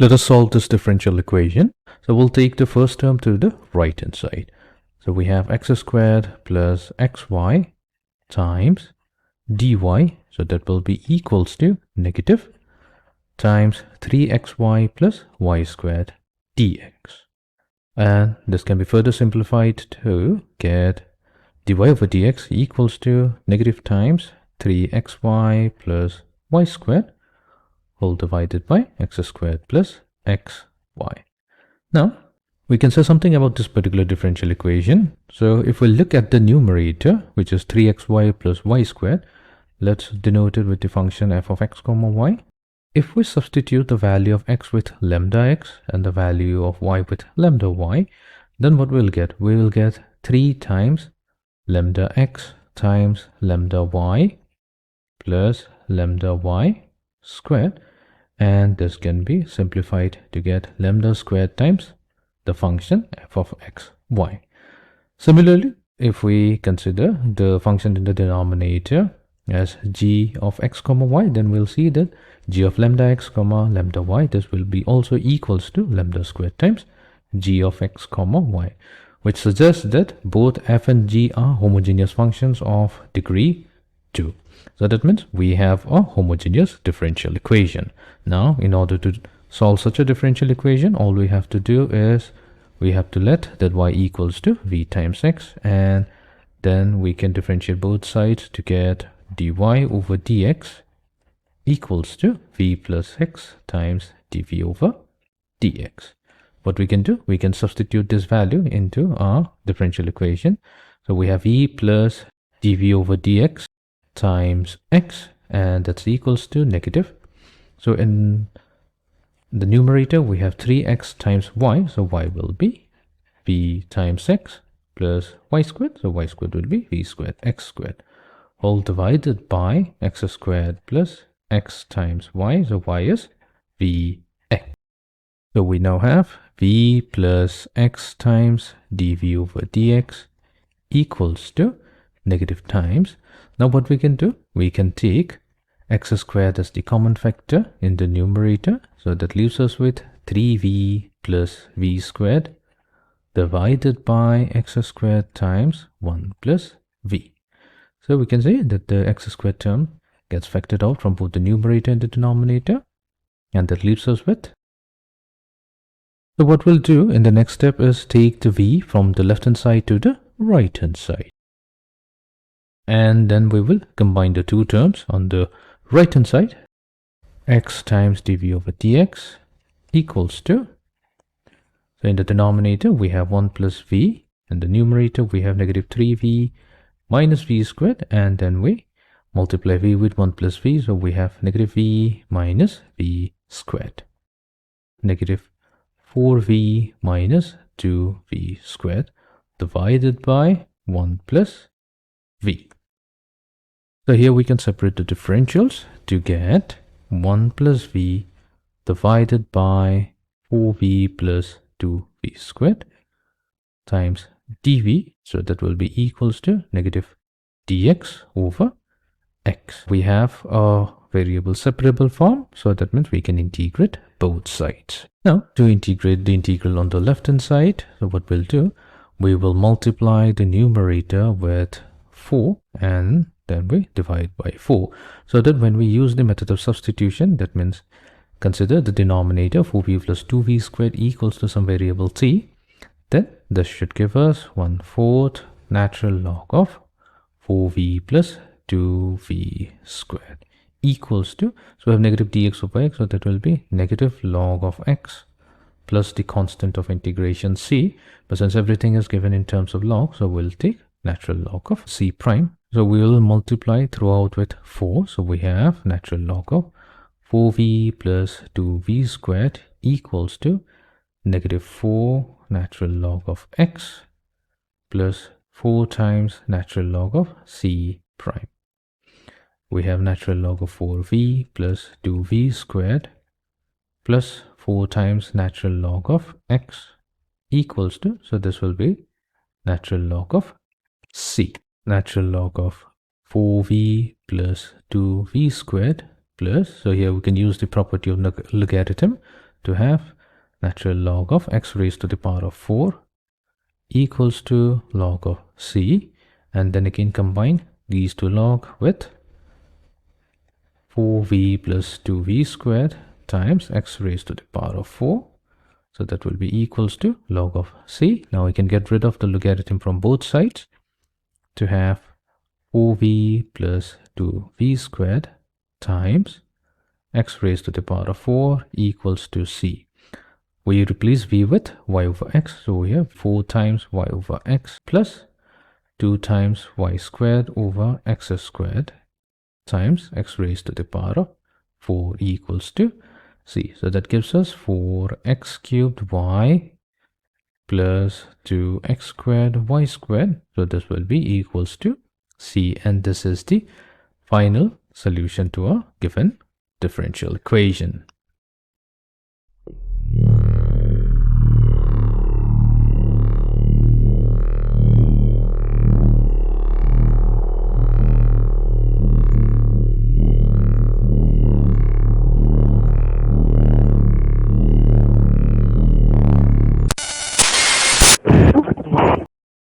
Let us solve this differential equation. So we'll take the first term to the right hand side. So we have x squared plus xy times dy. So that will be equals to negative times 3xy plus y squared dx. And this can be further simplified to get dy over dx equals to negative times 3xy plus y squared whole divided by x squared plus xy. Now, we can say something about this particular differential equation. So if we look at the numerator, which is 3xy plus y squared, let's denote it with the function f of x comma y. If we substitute the value of x with lambda x and the value of y with lambda y, then what we'll get? We will get 3 times lambda x times lambda y plus lambda y squared, and this can be simplified to get lambda squared times the function f of x y. Similarly, if we consider the function in the denominator as g of x comma y, then we'll see that g of lambda x comma lambda y, this will be also equals to lambda squared times g of x comma y, which suggests that both f and g are homogeneous functions of degree 2. So that means we have a homogeneous differential equation. Now, in order to solve such a differential equation, all we have to do is we have to let that y equals to v times x, and then we can differentiate both sides to get dy over dx equals to v plus x times dv over dx. What we can do, we can substitute this value into our differential equation. So we have v plus dv over dx times x, and that's equals to negative. So in the numerator we have 3x times y, so y will be v times x plus y squared, so y squared will be v squared x squared whole divided by x squared plus x times y, so y is vx. So we now have v plus x times dv over dx equals to negative times. Now what we can do, we can take x squared as the common factor in the numerator, so that leaves us with 3v plus v squared divided by x squared times 1 plus v. So we can say that the x squared term gets factored out from both the numerator and the denominator, and that leaves us with. So what we'll do in the next step is take the v from the left hand side to the right hand side, and then we will combine the two terms on the right hand side. X times dv over dx equals to, so in the denominator we have 1 plus v, and the numerator we have negative 3v minus v squared, and then we multiply v with 1 plus v, so we have negative v minus v squared, negative 4v minus 2v squared divided by 1 plus v. So here we can separate the differentials to get 1 plus v divided by 4v plus 2v squared times dv, so that will be equals to negative dx over x. We have a variable separable form, so that means we can integrate both sides. Now, to integrate the integral on the left hand side, so what we'll do, we will multiply the numerator with 4 and then we divide by 4, so that when we use the method of substitution, that means consider the denominator 4v plus 2v squared equals to some variable t, then this should give us 1/4 natural log of 4v plus 2v squared equals to, so we have negative dx over x, so that will be negative log of x plus the constant of integration c, but since everything is given in terms of log, so we'll take natural log of c prime. So we will multiply throughout with 4, so we have natural log of 4v plus 2v squared equals to negative 4 natural log of x plus 4 times natural log of c prime. We have natural log of 4v plus 2v squared plus 4 times natural log of x equals to, so this will be natural log of c. Natural log of 4v plus 2v squared plus, so here we can use the property of logarithm to have natural log of x raised to the power of 4 equals to log of c, and then again combine these two log with 4v plus 2v squared times x raised to the power of 4. So that will be equals to log of c. Now we can get rid of the logarithm from both sides to have 4v plus 2v squared times x raised to the power of 4 equals to c. We replace v with y over x. So we have 4 times y over x plus 2 times y squared over x squared times x raised to the power of 4 equals to c. So that gives us 4x cubed y plus 2x squared y squared. So this will be equals to c, and this is the final solution to a given differential equation.